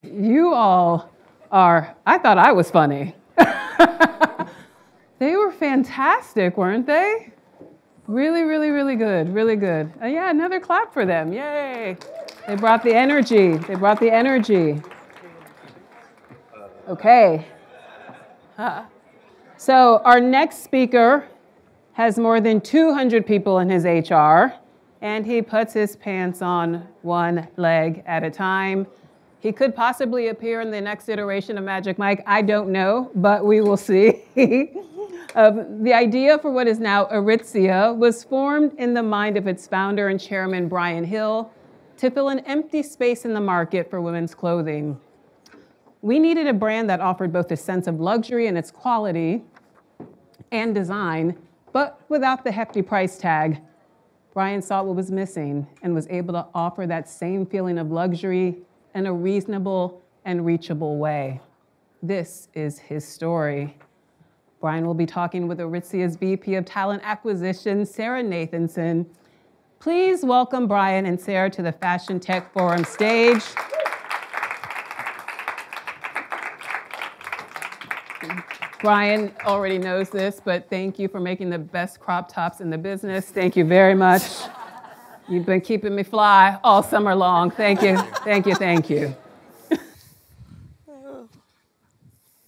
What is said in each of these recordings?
You all are, I thought I was funny. They were fantastic, weren't they? Really, really, really good, really good. Yeah, another clap for them, yay. They brought the energy, they brought the energy. Okay. So our next speaker has more than 200 people in his HR, and he puts his pants on one leg at a time. He could possibly appear in the next iteration of Magic Mike. I don't know, but we will see. The idea for what is now Aritzia was formed in the mind of its founder and chairman, Brian Hill, to fill an empty space in the market for women's clothing. We needed a brand that offered both a sense of luxury in its quality and design, but without the hefty price tag. Brian saw what was missing and was able to offer that same feeling of luxury in a reasonable and reachable way. This is his story. Brian will be talking with Aritzia's VP of Talent Acquisition, Sara Nathanson. Please welcome Brian and Sara to the Fashion Tech Forum stage. Brian already knows this, but thank you for making the best crop tops in the business. Thank you very much. You've been keeping me fly all summer long. Thank you, thank you, thank you.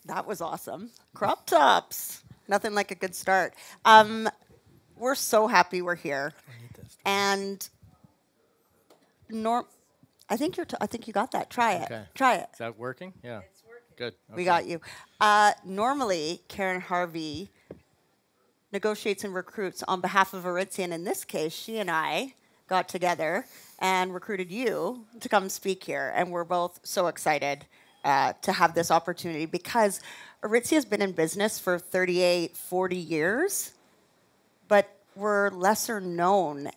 That was awesome. Crop tops. Nothing like a good start. We're so happy we're here. And I think you got that. Try it. Okay. Try it. Is that working? Yeah. It's working. Good. Okay. We got you. Normally, Karen Harvey negotiates and recruits on behalf of Aritzia, and in this case, she and I got together and recruited you to come speak here, and we're both so excited to have this opportunity because Aritzia has been in business for 38, 40 years, but we're lesser known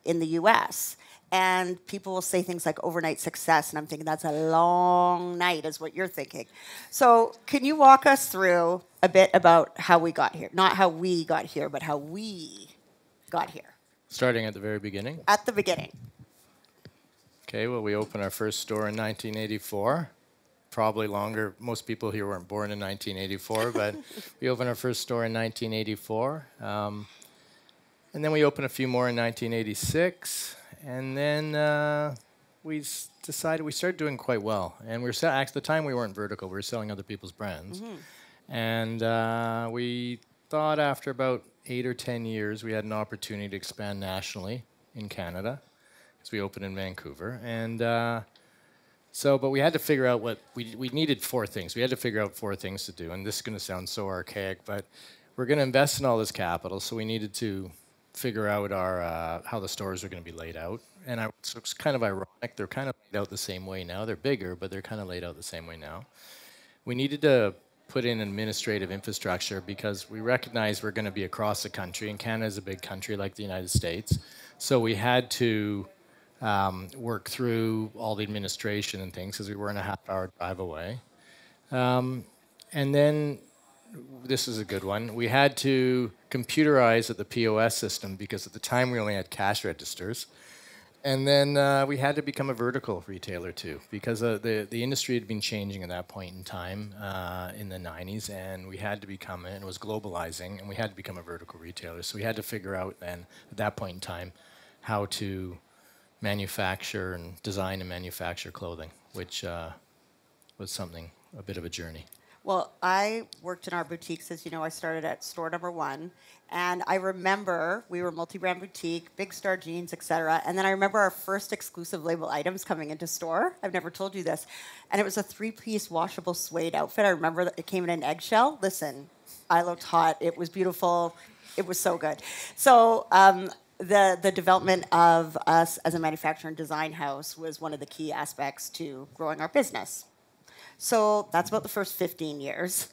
in the U.S., and people will say things like overnight success, and I'm thinking that's a long night is what you're thinking. So can you walk us through a bit about how we got here? Not how we got here, but how we got here. Starting at the very beginning? At the beginning. Okay, well, we opened our first store in 1984. Probably longer. Most people here weren't born in 1984, but we opened our first store in 1984. And then we opened a few more in 1986. And then we decided we started doing quite well. And we were at the time we weren't vertical. We were selling other people's brands. Mm-hmm. And we thought after about 8 or 10 years we had an opportunity to expand nationally in Canada because we opened in Vancouver. And but we had to figure out what we needed 4 things. We had to figure out 4 things to do. And this is going to sound so archaic, but we're going to invest in all this capital, so we needed to figure out our how the stores are going to be laid out. And so it's kind of ironic. They're kind of laid out the same way now. They're bigger, but they're kind of laid out the same way now. We needed to put in administrative infrastructure because we recognize we're going to be across the country, and Canada is a big country like the United States. So we had to work through all the administration and things because we were in a half-hour drive away. And then this is a good one. We had to computerize at the POS system because at the time we only had cash registers. And then we had to become a vertical retailer too because the industry had been changing at that point in time in the 90s, and we had to become it, and it was globalizing, and we had to become a vertical retailer. So we had to figure out then at that point in time how to manufacture and design and manufacture clothing, which was a bit of a journey. Well, I worked in our boutiques. As you know, I started at store number 1. And I remember we were multi-brand boutique, Big Star jeans, et cetera. And then I remember our first exclusive label items coming into store. I've never told you this. And it was a 3-piece washable suede outfit. I remember that it came in an eggshell. Listen, I looked hot. It was beautiful. It was so good. So the development of us as a manufacturer and design house was one of the key aspects to growing our business. So that's about the first 15 years.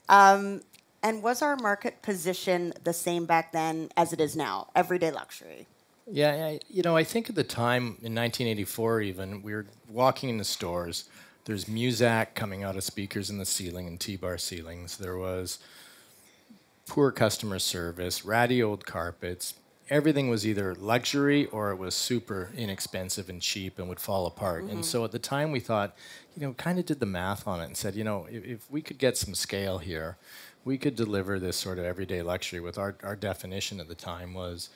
And was our market position the same back then as it is now, everyday luxury? Yeah, I think at the time, in 1984 even, we were walking in the stores. There's Muzak coming out of speakers in the ceiling and T-bar ceilings. There was poor customer service, ratty old carpets, everything was either luxury or it was super inexpensive and cheap and would fall apart. And so at the time we thought, kind of did the math on it and said, if we could get some scale here, we could deliver this sort of everyday luxury with our definition at the time was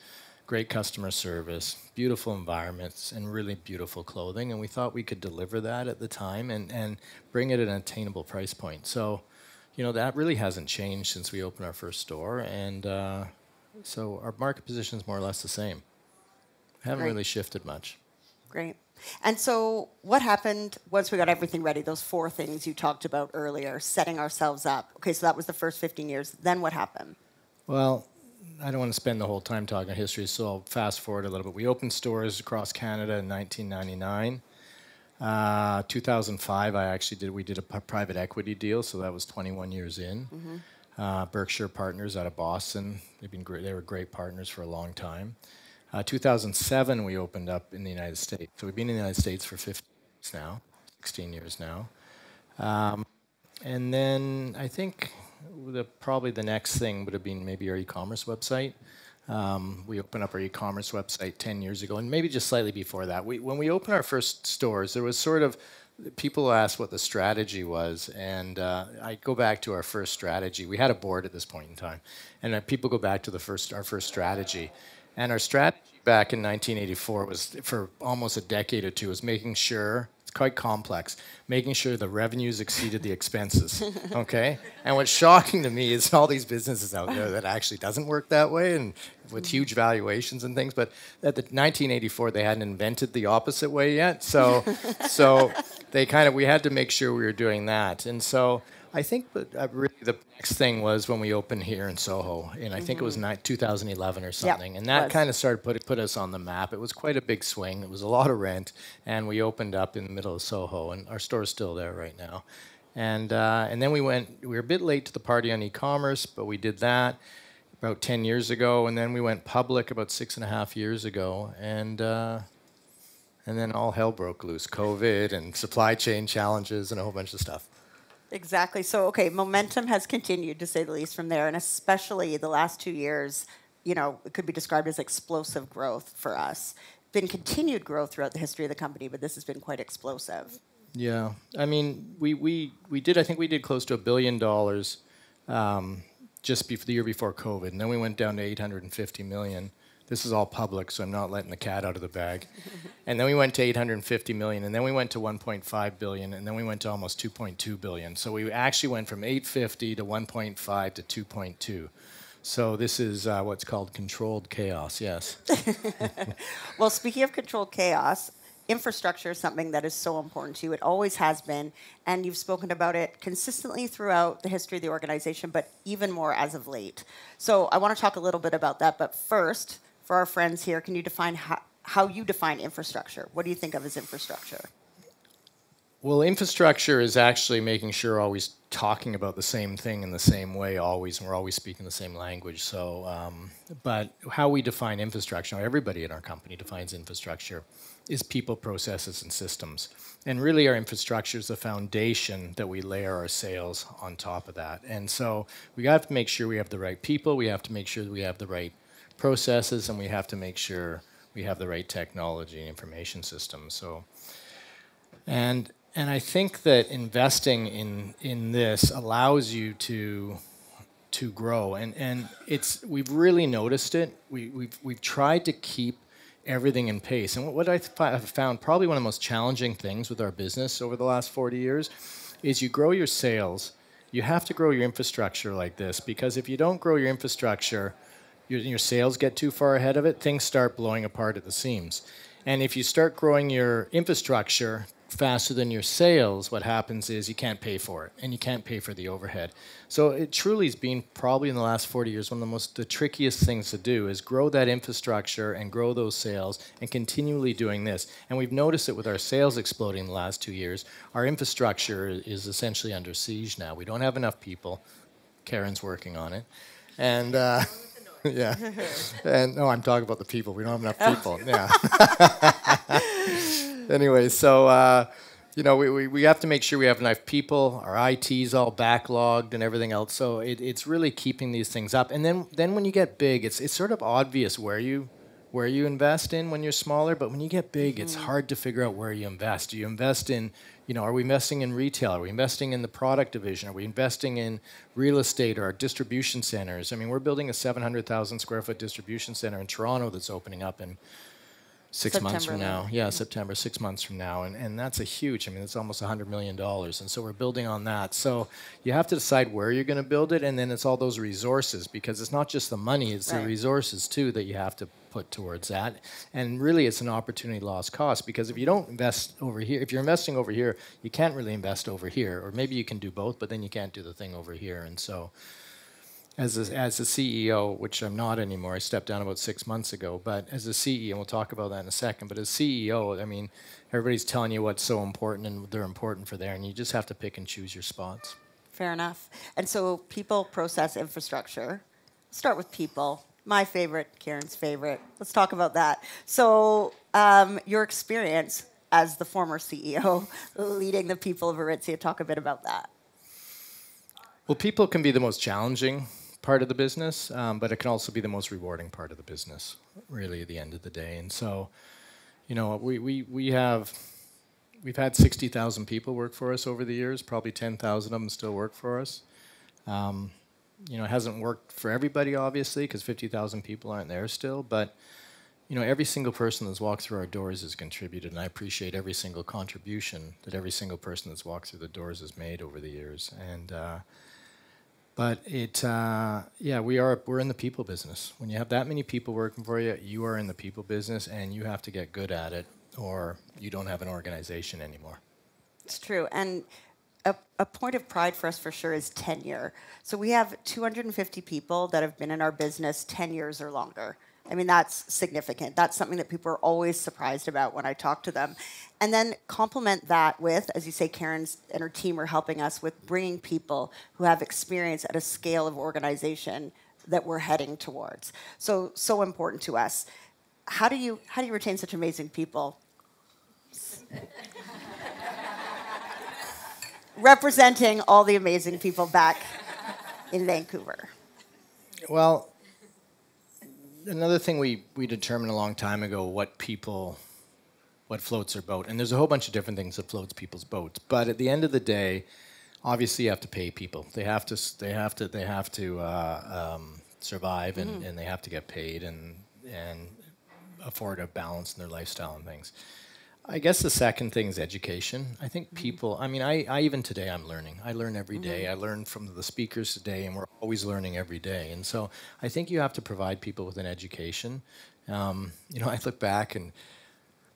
great customer service, beautiful environments, and really beautiful clothing. And we thought we could deliver that at the time and bring it at an attainable price point. So, that really hasn't changed since we opened our first store. And so our market position is more or less the same. Haven't really shifted much. Great. And so what happened once we got everything ready, those 4 things you talked about earlier, setting ourselves up? Okay, so that was the first 15 years. Then what happened? Well, I don't want to spend the whole time talking history, so I'll fast forward a little bit. We opened stores across Canada in 1999. 2005, we did a private equity deal, so that was 21 years in. Berkshire Partners out of Boston. They've been great. They were great partners for a long time. 2007, we opened up in the United States. So we've been in the United States for 15 years now, 16 years now. And then I think probably the next thing would have been maybe our e-commerce website. We opened up our e-commerce website 10 years ago, and maybe just slightly before that. When we opened our first stores, there was sort of, people asked what the strategy was, and I go back to our first strategy. We had a board at this point in time, and people go back to our first strategy. And our strategy back in 1984 was, for almost a decade or two, was making sure, it's quite complex, making sure the revenues exceeded the expenses, okay? And what's shocking to me is all these businesses out there that actually doesn't work that way, and with huge valuations and things, but at the 1984, they hadn't invented the opposite way yet, so we had to make sure we were doing that. And so I think really the next thing was when we opened here in Soho, and I think it was 2011 or something, and that kind of started put us on the map. It was quite a big swing. It was a lot of rent, and we opened up in the middle of Soho, and our store's still there right now. And then we were a bit late to the party on e-commerce, but we did that about 10 years ago, and then we went public about 6.5 years ago, and then all hell broke loose, COVID and supply chain challenges and a whole bunch of stuff. Exactly. So, okay, momentum has continued, to say the least, from there, and especially the last 2 years, it could be described as explosive growth for us. Been continued growth throughout the history of the company, but this has been quite explosive. Yeah. I mean, we did close to $1 billion just the year before COVID, and then we went down to $850 million. This is all public, so I'm not letting the cat out of the bag. And then we went to $850 million, and then we went to $1.5 billion, and then we went to almost $2.2 billion. So we actually went from $850 to $1.5 to $2.2. So this is what's called controlled chaos, yes. Well, speaking of controlled chaos, infrastructure is something that is so important to you. It always has been, and you've spoken about it consistently throughout the history of the organization, but even more as of late. So I want to talk a little bit about that, but first, for our friends here, can you define how you define infrastructure? What do you think of as infrastructure? Well, infrastructure is actually making sure we're always talking about the same thing in the same way always, and we're always speaking the same language. So, but how we define infrastructure, everybody in our company defines infrastructure, is people, processes, and systems. And really our infrastructure is the foundation that we layer our sales on top of that. And so we have to make sure we have the right people, we have to make sure that we have the right processes, and we have to make sure we have the right technology and information systems. So, and I think that investing in this allows you to grow, and we've really noticed it. We've tried to keep everything in pace, and what I've found probably one of the most challenging things with our business over the last 40 years is you grow your sales. You have to grow your infrastructure like this, because if you don't grow your infrastructure, your sales get too far ahead of it, things start blowing apart at the seams. And if you start growing your infrastructure faster than your sales, what happens is you can't pay for it, and you can't pay for the overhead. So it truly has been probably in the last 40 years one of the trickiest things to do is grow that infrastructure and grow those sales and continually doing this. And we've noticed it with our sales exploding in the last 2 years. Our infrastructure is essentially under siege now. We don't have enough people. Karen's working on it. And yeah. And no, I'm talking about the people. We don't have enough people. Yeah. Anyway, so you know, we have to make sure we have enough people. Our IT's all backlogged and everything else. So it's really keeping these things up. And then when you get big, it's sort of obvious where you invest in when you're smaller. But when you get big, it's hard to figure out where you invest. Do you invest in, you know, are we investing in retail? Are we investing in the product division? Are we investing in real estate or our distribution centers? I mean, we're building a 700,000 square foot distribution center in Toronto that's opening up in 6 months from now. Yeah, September, 6 months from now. And that's a huge, I mean, it's almost $100 million. And so we're building on that. So you have to decide where you're going to build it. And then it's all those resources, because it's not just the money, it's the resources too that you have to put towards that. And really it's an opportunity lost cost, because if you don't invest over here, if you're investing over here, you can't really invest over here. Or maybe you can do both, but then you can't do the thing over here. And so as a CEO, which I'm not anymore, I stepped down about 6 months ago, but as a CEO, and we'll talk about that in a second, but as CEO, I mean, everybody's telling you what's so important and they're important for there, and you just have to pick and choose your spots. Fair enough. And so people, process, infrastructure. Start with people. My favorite, Karen's favorite. Let's talk about that. So your experience as the former CEO, leading the people of Aritzia, talk a bit about that. Well, people can be the most challenging part of the business, but it can also be the most rewarding part of the business, really, at the end of the day. And so, you know, we've had 60,000 people work for us over the years. Probably 10,000 of them still work for us. You know, it hasn't worked for everybody, obviously, because 50,000 people aren't there still. But, you know, every single person that's walked through our doors has contributed, and I appreciate every single contribution that every single person that's walked through the doors has made over the years. And but we're in the people business. When you have that many people working for you, you are in the people business, and you have to get good at it, or you don't have an organization anymore. It's true. And a point of pride for us for sure is tenure. So we have 250 people that have been in our business 10 years or longer. I mean, that's significant. That's something that people are always surprised about when I talk to them. And then complement that with, as you say, Karen's and her team are helping us with bringing people who have experience at a scale of organization that we're heading towards. So important to us. How do you retain such amazing people? Representing all the amazing people back in Vancouver. Well, another thing we determined a long time ago, what floats their boat. And there's a whole bunch of different things that floats people's boats. But at the end of the day, obviously you have to pay people. They have to survive, and they have to get paid and afford a balance in their lifestyle and things. I guess the second thing is education. I think people, I mean, I even today I'm learning. I learn every day. I learn from the speakers today, and we're always learning every day. And so I think you have to provide people with an education. You know, I look back and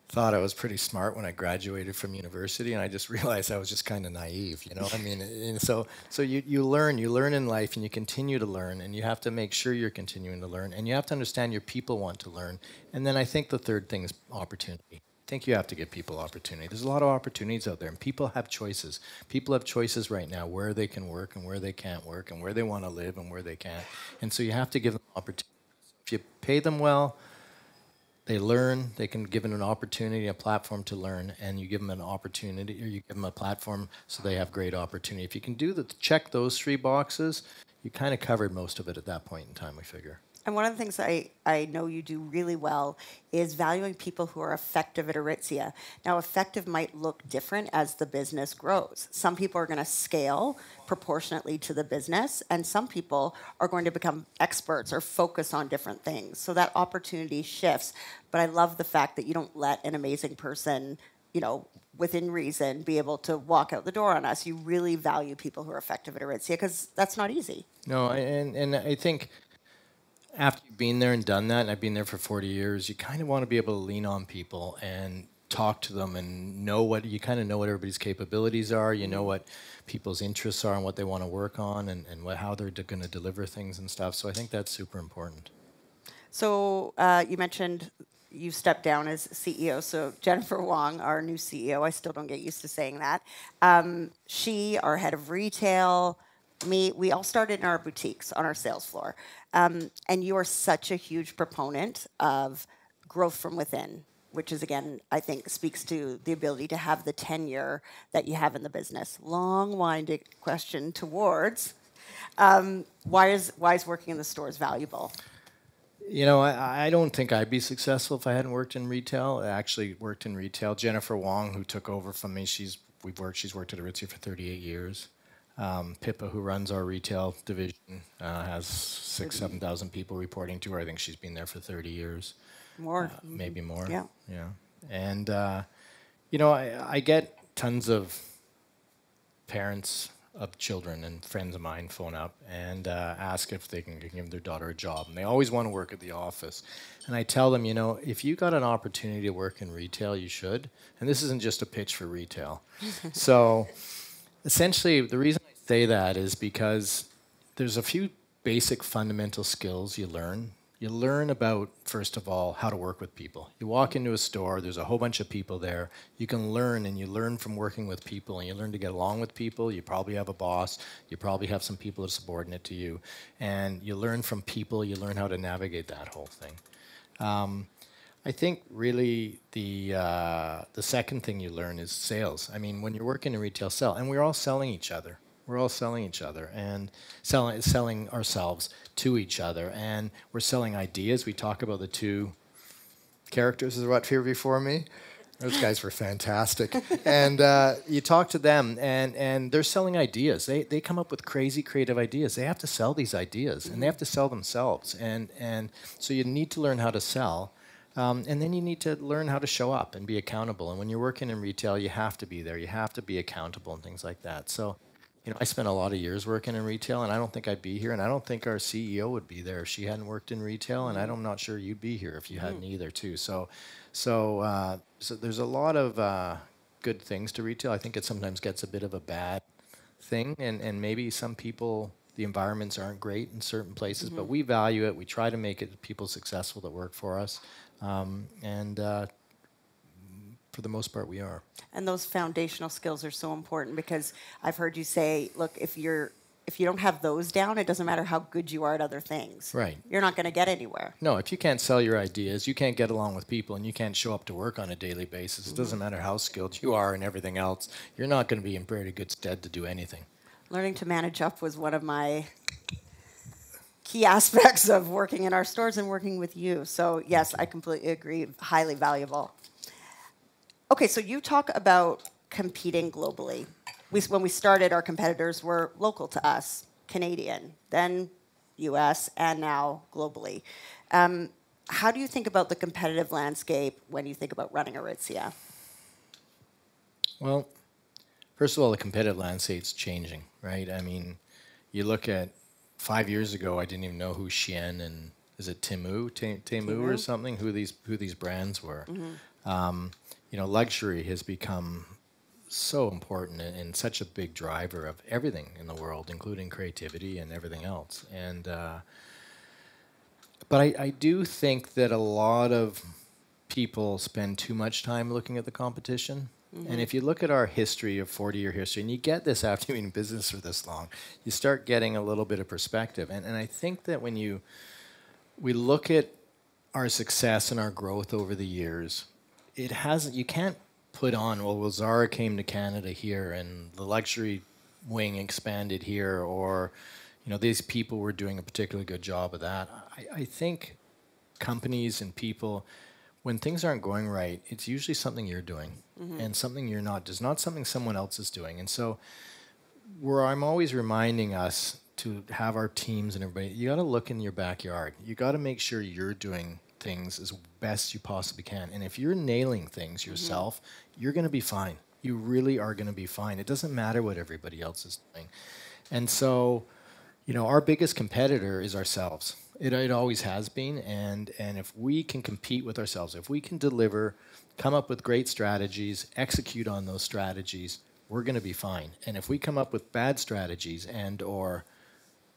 thought I was pretty smart when I graduated from university, and I just realized I was just kind of naive, you know. I mean, and so you learn in life, and you continue to learn, and you have to make sure you're continuing to learn, and you have to understand your people want to learn. And then I think the third thing is opportunity. I think you have to give people opportunity. There's a lot of opportunities out there, and people have choices. People have choices right now where they can work and where they can't work, and where they want to live and where they can't. And so you have to give them opportunity. If you pay them well, they learn. They can give them an opportunity, a platform to learn, and you give them an opportunity, or you give them a platform so they have great opportunity. If you can check those three boxes, you kind of covered most of it at that point in time, we figure. And one of the things I know you do really well is valuing people who are effective at Aritzia. Now, effective might look different as the business grows. Some people are going to scale proportionately to the business, and some people are going to become experts or focus on different things. So that opportunity shifts. But I love the fact that you don't let an amazing person, you know, within reason, be able to walk out the door on us. You really value people who are effective at Aritzia, because that's not easy. No, and I think after you've been there and done that, and I've been there for 40 years, you kind of want to be able to lean on people and talk to them and know what everybody's capabilities are. You know what people's interests are and what they want to work on, and how they're going to deliver things and stuff. So I think that's super important. So you mentioned you stepped down as CEO. So Jennifer Wong, our new CEO, I still don't get used to saying that. She, our head of retail, we all started in our boutiques on our sales floor. And you are such a huge proponent of growth from within. which is, again, I think speaks to the ability to have the tenure that you have in the business. Long-winded question towards why is working in the stores valuable? You know, I don't think I'd be successful if I hadn't worked in retail. I actually worked in retail. Jennifer Wong, who took over from me, she's worked at Aritzia for 38 years. Pippa, who runs our retail division, has 7,000 people reporting to her. I think she's been there for 30 years. More. Maybe more. Yeah. Yeah. And, you know, I get tons of parents of children and friends of mine phone up and ask if they can give their daughter a job. And they always want to work at the office. And I tell them, you know, if you got an opportunity to work in retail, you should. And this isn't just a pitch for retail. So essentially, the reason I say that is because there's a few basic fundamental skills you learn. You learn about, first of all, how to work with people. You walk into a store, there's a whole bunch of people there. You can learn, and you learn from working with people, and you learn to get along with people. You probably have a boss. You probably have some people that are subordinate to you. And you learn from people. You learn how to navigate that whole thing. I think really the second thing you learn is sales. I mean, when you're working in retail, and we're all selling each other. We're all selling each other and selling ourselves to each other. And we're selling ideas. We talk about the two characters that were up here before me. Those guys were fantastic. And you talk to them, and they're selling ideas. They come up with crazy creative ideas. They have to sell these ideas, and they have to sell themselves. And so you need to learn how to sell. And then you need to learn how to show up and be accountable. And when you're working in retail, you have to be there. You have to be accountable and things like that. So, you know, I spent a lot of years working in retail, and I don't think I'd be here, and I don't think our CEO would be there if she hadn't worked in retail, and I'm not sure you'd be here if you hadn't either, too. So there's a lot of good things to retail. I think it sometimes gets a bit of a bad thing, and maybe some people, the environments aren't great in certain places, but we value it. We try to make it people successful that work for us, and for the most part, we are. And those foundational skills are so important because I've heard you say, look, if you don't have those down, it doesn't matter how good you are at other things. Right. You're not going to get anywhere. No, if you can't sell your ideas, you can't get along with people, and you can't show up to work on a daily basis, it doesn't matter how skilled you are and everything else, you're not going to be in very good stead to do anything. Learning to manage up was one of my key aspects of working in our stores and working with you. So yes, I completely agree, highly valuable. Okay, so you talk about competing globally. When we started, our competitors were local to us, Canadian, then US, and now globally. How do you think about the competitive landscape when you think about running Aritzia? Well, first of all, the competitive landscape's changing, right? I mean, you look at 5 years ago, I didn't even know who Shein and is it Temu or something, who these brands were. You know, luxury has become so important and such a big driver of everything in the world, including creativity and everything else. And but I do think that a lot of people spend too much time looking at the competition. And if you look at our history of 40-year history, and you get this after being in business for this long, you start getting a little bit of perspective. And I think that when we look at our success and our growth over the years, you can't put on, well, Sara came to Canada here and the luxury wing expanded here, or, you know, these people were doing a particularly good job of that. I think companies and people, when things aren't going right, it's usually something you're doing and something you're not. It's not something someone else is doing. And so I'm always reminding us to have our teams and everybody, you got to look in your backyard. You got to make sure you're doing things as best you possibly can. And if you're nailing things yourself, you're going to be fine. You really are going to be fine. It doesn't matter what everybody else is doing. And so, you know, our biggest competitor is ourselves. It always has been. And if we can compete with ourselves, if we can deliver, come up with great strategies, execute on those strategies, we're going to be fine. And if we come up with bad strategies and or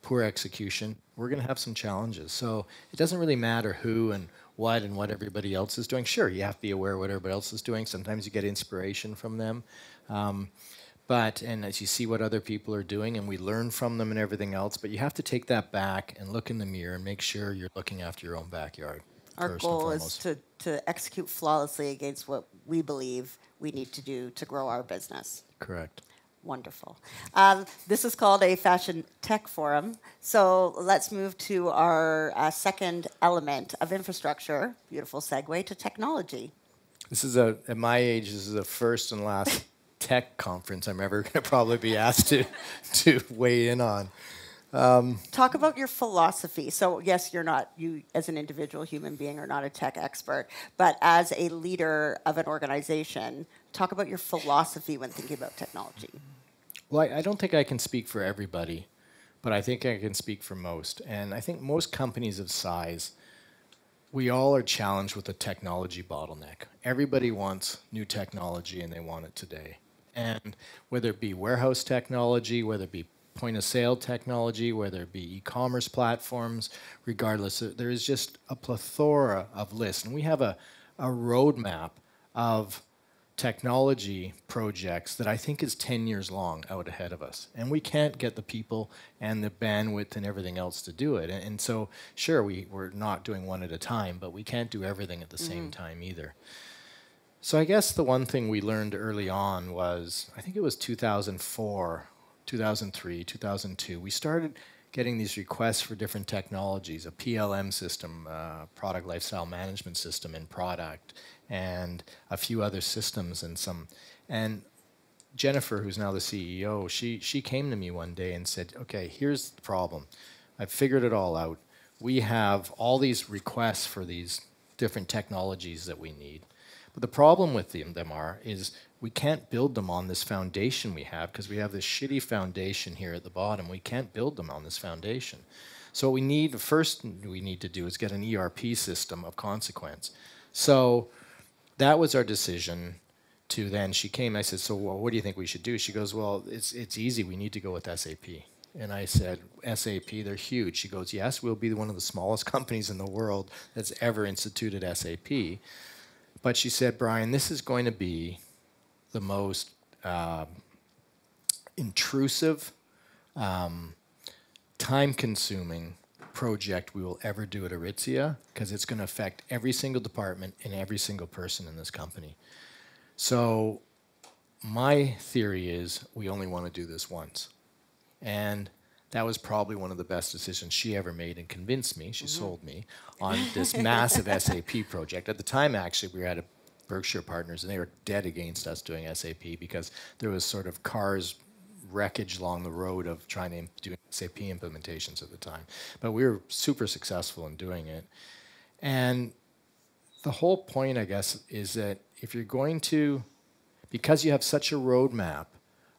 poor execution, we're going to have some challenges. So it doesn't really matter who and what everybody else is doing. Sure, you have to be aware of what everybody else is doing. Sometimes you get inspiration from them. And as you see what other people are doing, and we learn from them and everything else, but you have to take that back and look in the mirror and make sure you're looking after your own backyard. Our first goal and is foremost. to execute flawlessly against what we believe we need to do to grow our business. Correct. Wonderful. This is called a fashion tech forum. So let's move to our second element of infrastructure. Beautiful segue to technology. This is at my age, this is the first and last tech conference I'm ever going to probably be asked to weigh in on. Talk about your philosophy. So yes, you as an individual human being are not a tech expert, but as a leader of an organization, talk about your philosophy when thinking about technology. Well, I don't think I can speak for everybody, but I think I can speak for most. And I think most companies of size, we all are challenged with a technology bottleneck. Everybody wants new technology and they want it today. And whether it be warehouse technology, whether it be point of sale technology, whether it be e-commerce platforms, regardless, there is just a plethora of lists. And we have a roadmap of technology projects that I think is 10 years long out ahead of us. And we can't get the people and the bandwidth and everything else to do it. And so, sure, we're not doing one at a time, but we can't do everything at the same time either. So I guess the one thing we learned early on was, I think it was 2004, 2003, 2002, we started getting these requests for different technologies, a PLM system, product lifestyle management system in product, and a few other systems and Jennifer, who's now the CEO, she came to me one day and said, okay, here's the problem. I've figured it all out. We have all these requests for these different technologies that we need. But the problem with them is we can't build them on this foundation we have because we have this shitty foundation here at the bottom. We can't build them on this foundation. So what we need to do is get an ERP system of consequence. So that was our decision to then, she came, I said, so what do you think we should do? She goes, well, it's easy, we need to go with SAP. And I said, SAP, they're huge. She goes, yes, we'll be one of the smallest companies in the world that's ever instituted SAP. But she said, Brian, this is going to be the most intrusive, time-consuming project we will ever do at Aritzia because it's going to affect every single department and every single person in this company. So my theory is we only want to do this once. And that was probably one of the best decisions she ever made and convinced me, she sold me, on this massive SAP project. At the time, actually, we were at a Berkshire Partners, and they were dead against us doing SAP because there was sort of cars wreckage along the road of trying to do SAP implementations at the time. But we were super successful in doing it. And the whole point, I guess, is that if you're going to, because you have such a roadmap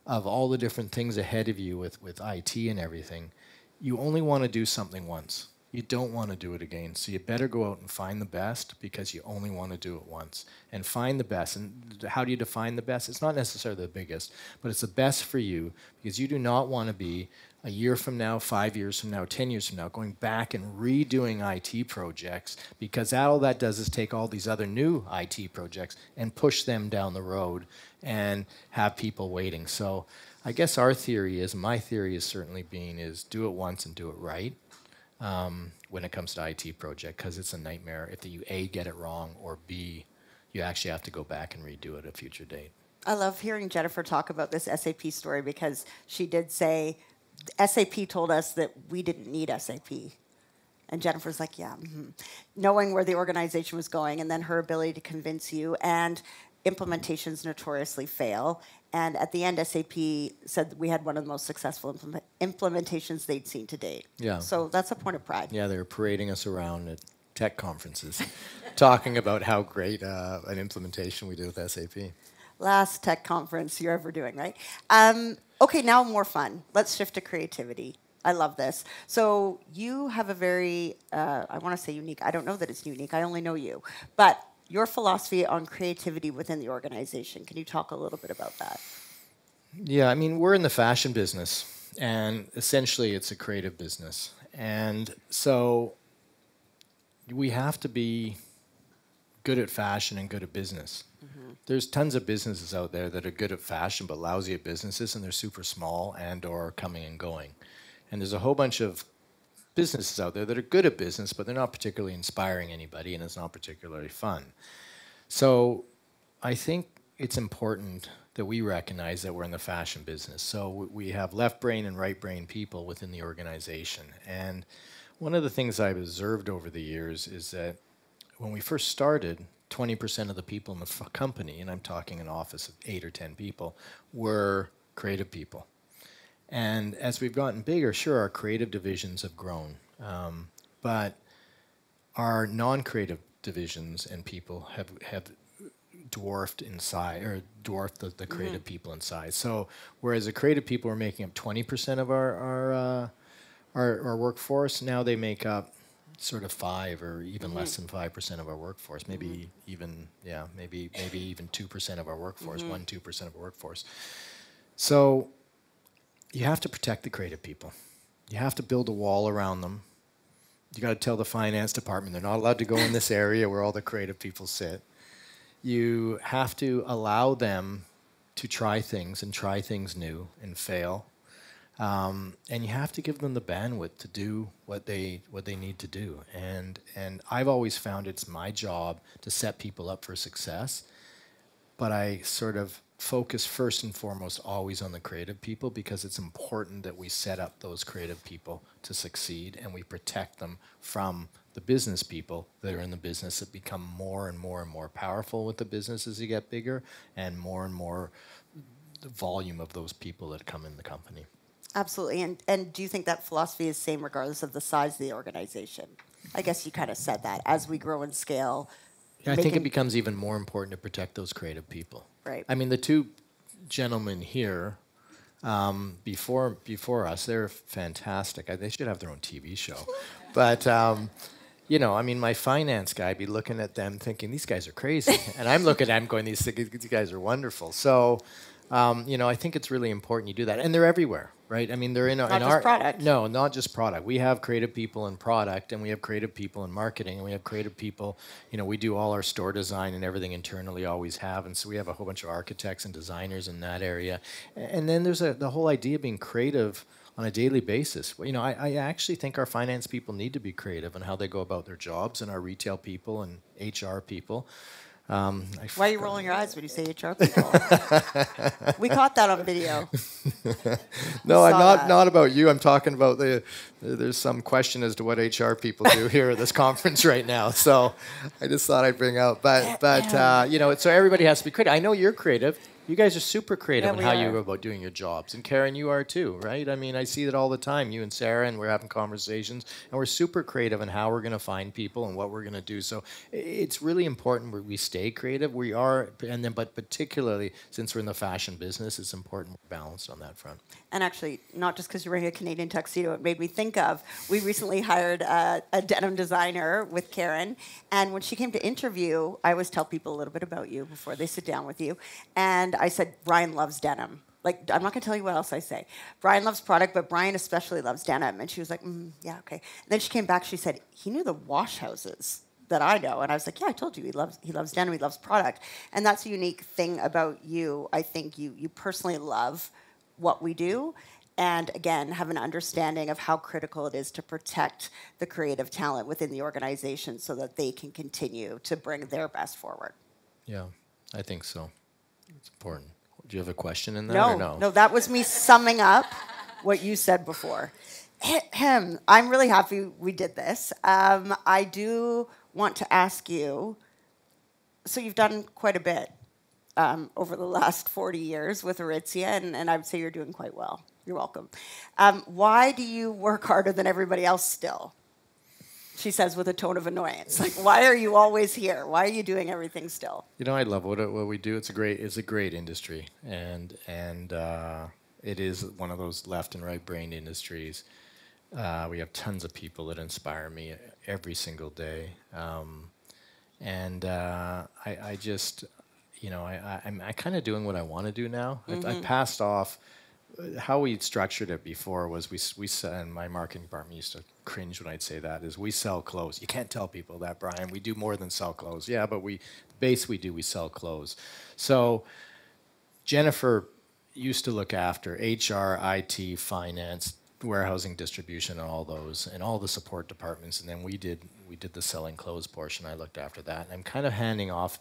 of all the different things ahead of you with IT and everything, you only want to do something once. You don't want to do it again. So you better go out and find the best because you only want to do it once. And find the best. And how do you define the best? It's not necessarily the biggest, but it's the best for you because you do not want to be a year from now, 5 years from now, 10 years from now, going back and redoing IT projects because all that does is take all these other new IT projects and push them down the road and have people waiting. So I guess our theory is, my theory is certainly is do it once and do it right. When it comes to IT project, because it's a nightmare if you A, get it wrong, or B, you actually have to go back and redo it at a future date. I love hearing Jennifer talk about this SAP story because she did say SAP told us that we didn't need SAP. And Jennifer's like, yeah. Knowing where the organization was going and then her ability to convince you, and implementations notoriously fail. And at the end, SAP said that we had one of the most successful implementations they'd seen to date. Yeah. So that's a point of pride. Yeah, they were parading us around at tech conferences, talking about how great an implementation we did with SAP. Last tech conference you're ever doing, right? Okay, now more fun. Let's shift to creativity. I love this. So you have a very, I want to say unique. I don't know that it's unique. I only know you. But your philosophy on creativity within the organization. Can you talk a little bit about that? Yeah, I mean, we're in the fashion business, and essentially it's a creative business. And so we have to be good at fashion and good at business. There's tons of businesses out there that are good at fashion but lousy at businesses, and they're super small and or coming and going. And there's a whole bunch of businesses out there that are good at business, but they're not particularly inspiring anybody, and it's not particularly fun. So I think it's important that we recognize that we're in the fashion business. So we have left brain and right brain people within the organization. And one of the things I've observed over the years is that when we first started, 20% of the people in the company, and I'm talking an office of 8 or 10 people, were creative people. And as we've gotten bigger, sure, our creative divisions have grown. But our non-creative divisions and people have dwarfed in size, or dwarfed the creative people in size. So whereas the creative people are making up 20% of our workforce, now they make up sort of 5 or even less than 5% of our workforce. Maybe even maybe even 2% of our workforce, 1-2% of our workforce. So you have to protect the creative people. You have to build a wall around them. You got to tell the finance department they're not allowed to go in this area where all the creative people sit. You have to allow them to try things and try things new and fail. And you have to give them the bandwidth to do what they need to do. And I've always found it's my job to set people up for success, but I sort of focus first and foremost always on the creative people, because it's important that we set up those creative people to succeed and we protect them from the business people that are in the business that become more and more and more powerful with the business as you get bigger, and more the volume of those people that come in the company. Absolutely. And do you think that philosophy is the same regardless of the size of the organization? I guess you kind of said that. As we grow and scale. Yeah, I think it becomes even more important to protect those creative people. Right. I mean, the two gentlemen here before us, they're fantastic. They should have their own TV show. But, you know, I mean, my finance guy be looking at them thinking, these guys are crazy. And I'm looking at them going, these guys are wonderful. So, you know, I think it's really important you do that. And they're everywhere, right? I mean, they're in our... Not just product. No, not just product. We have creative people in product, and we have creative people in marketing, and we have creative people... You know, we do all our store design and everything internally, always have. And so we have a whole bunch of architects and designers in that area. And then there's the whole idea of being creative on a daily basis. You know, I actually think our finance people need to be creative in how they go about their jobs, and our retail people and HR people. Why are you rolling your eyes when you say HR people? We caught that on video. No, I'm not about you. I'm talking about there's some question as to what HR people do here at this conference right now. So I just thought I'd bring out. But you know, so everybody has to be creative. I know you're creative. You guys are super creative in how you go about doing your jobs. And Karen, you are too, right? I mean, I see that all the time, you and Sara, and we're having conversations, and we're super creative in how we're going to find people and what we're going to do. So it's really important we stay creative. We are, but particularly since we're in the fashion business, it's important we're balanced on that front. And actually, not just because you're wearing a Canadian tuxedo, it made me think of, we recently hired a denim designer with Karen, and when she came to interview, I always tell people a little bit about you before they sit down with you, and I said, Brian loves denim. Like, I'm not going to tell you what else I say. Brian loves product, but Brian especially loves denim. And she was like, yeah, okay. And then she came back, she said, he knew the wash houses that I know. And I was like, yeah, I told you, he loves denim, he loves product. And that's a unique thing about you. I think you personally love what we do. And again, have an understanding of how critical it is to protect the creative talent within the organization so that they can continue to bring their best forward. Yeah, I think so. It's important. Do you have a question in there? No, that was me summing up what you said before. I'm really happy we did this. I do want to ask you, so you've done quite a bit over the last 40 years with Aritzia, and I would say you're doing quite well. You're welcome. Why do you work harder than everybody else still? She says with a tone of annoyance. Like, why are you always here? Why are you doing everything still? You know, I love what we do. It's a great industry, and it is one of those left and right brain industries. We have tons of people that inspire me every single day, and I just, you know, I'm kind of doing what I want to do now. I passed off. How we structured it before was we and my marketing department used to cringe when I'd say that, is we sell clothes. You can't tell people that, Brian. We do more than sell clothes. Yeah, but we sell clothes. So Jennifer used to look after HR, IT, finance, warehousing, distribution, and all those, and all the support departments. And then we did the selling clothes portion. I looked after that. And I'm kind of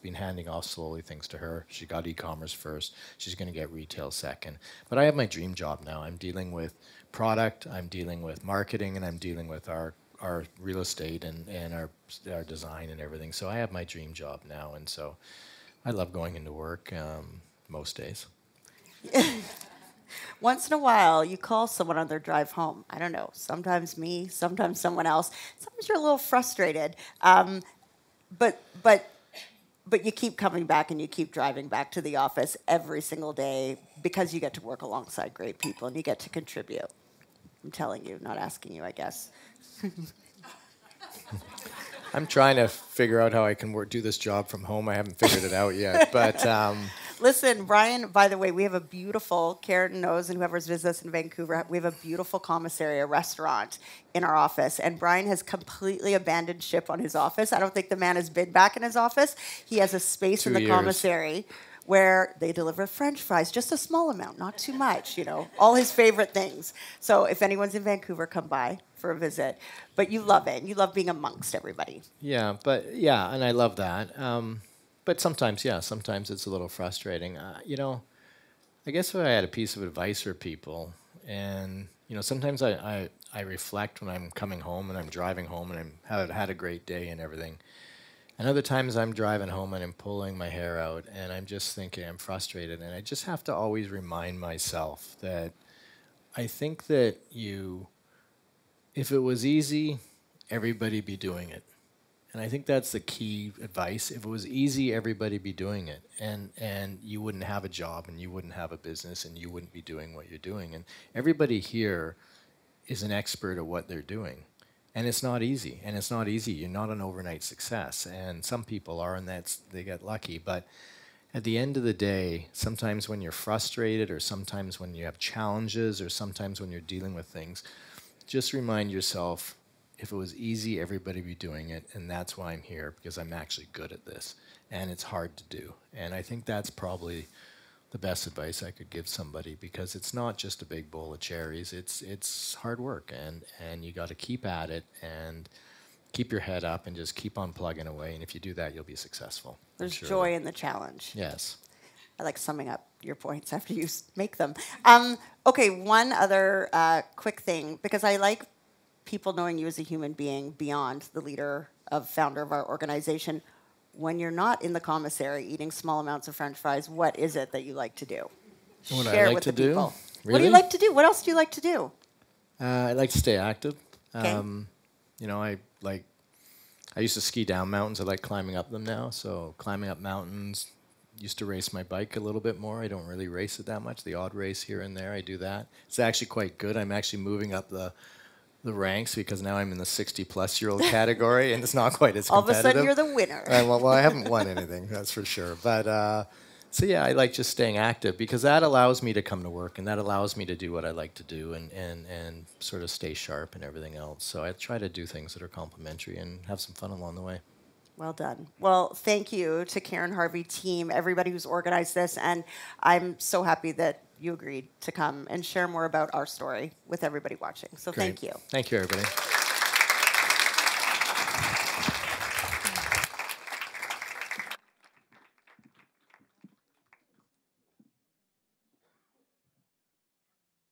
been handing off slowly things to her. She got e-commerce first. She's going to get retail second. But I have my dream job now. I'm dealing with product, I'm dealing with marketing, and I'm dealing with our real estate and our design and everything. So I have my dream job now. And so I love going into work most days. Once in a while, you call someone on their drive home. I don't know, sometimes me, sometimes someone else. Sometimes you're a little frustrated. But you keep coming back and you keep driving back to the office every single day because you get to work alongside great people and you get to contribute. I'm telling you, not asking you, I guess. I'm trying to figure out how I can do this job from home. I haven't figured it out yet, but... Listen, Brian, by the way, we have a beautiful, Karen knows, and whoever's visited us in Vancouver, we have a beautiful commissary, a restaurant in our office. And Brian has completely abandoned ship on his office. I don't think the man has been back in his office. He has a space in the commissary where they deliver French fries, just a small amount, not too much, all his favorite things. So if anyone's in Vancouver, come by for a visit. But you love it. You love being amongst everybody. Yeah, and I love that. But sometimes it's a little frustrating. I guess if I had a piece of advice for people, and sometimes I reflect when I'm coming home and I'm driving home and I've had a great day and everything. And other times I'm driving home and I'm pulling my hair out and I'm just thinking I'm frustrated. And I just have to always remind myself that I think that if it was easy, everybody'd be doing it. And I think that's the key advice. If it was easy, everybody'd be doing it. And you wouldn't have a job and you wouldn't have a business and you wouldn't be doing what you're doing. And everybody here is an expert at what they're doing. And it's not easy. And it's not easy. You're not an overnight success. And some people are, and they get lucky. But at the end of the day, sometimes when you're frustrated or sometimes when you have challenges or sometimes when you're dealing with things, just remind yourself, if it was easy, everybody would be doing it, and that's why I'm here, because I'm actually good at this, and it's hard to do. And I think that's probably the best advice I could give somebody, because it's not just a big bowl of cherries. It's hard work, and you got to keep at it and keep your head up and just keep on plugging away. And if you do that, you'll be successful. There's joy in the challenge. Yes. I like summing up your points after you make them. Okay, one other quick thing, because I like people knowing you as a human being beyond the leader founder of our organization. When you're not in the commissary eating small amounts of French fries, what is it that you like to do? What Share I like with to the do? people. Really? What do you like to do? What else do you like to do? I like to stay active. Okay. I used to ski down mountains. I like climbing up them now. So climbing up mountains. Used to race my bike a little bit more. I don't really race it that much. The odd race here and there, I do that. It's actually quite good. I'm actually moving up the ranks because now I'm in the 60-plus-year-old category, and it's not quite as competitive. All of a sudden, you're the winner. Well, I haven't won anything, that's for sure. But so yeah, I like just staying active because that allows me to come to work, and that allows me to do what I like to do, and sort of stay sharp and everything else. So I try to do things that are complementary and have some fun along the way. Well done. Well, thank you to Karen Harvey team, everybody who's organized this, and I'm so happy that you agreed to come and share more about our story with everybody watching. So Great. Thank you. Thank you, everybody.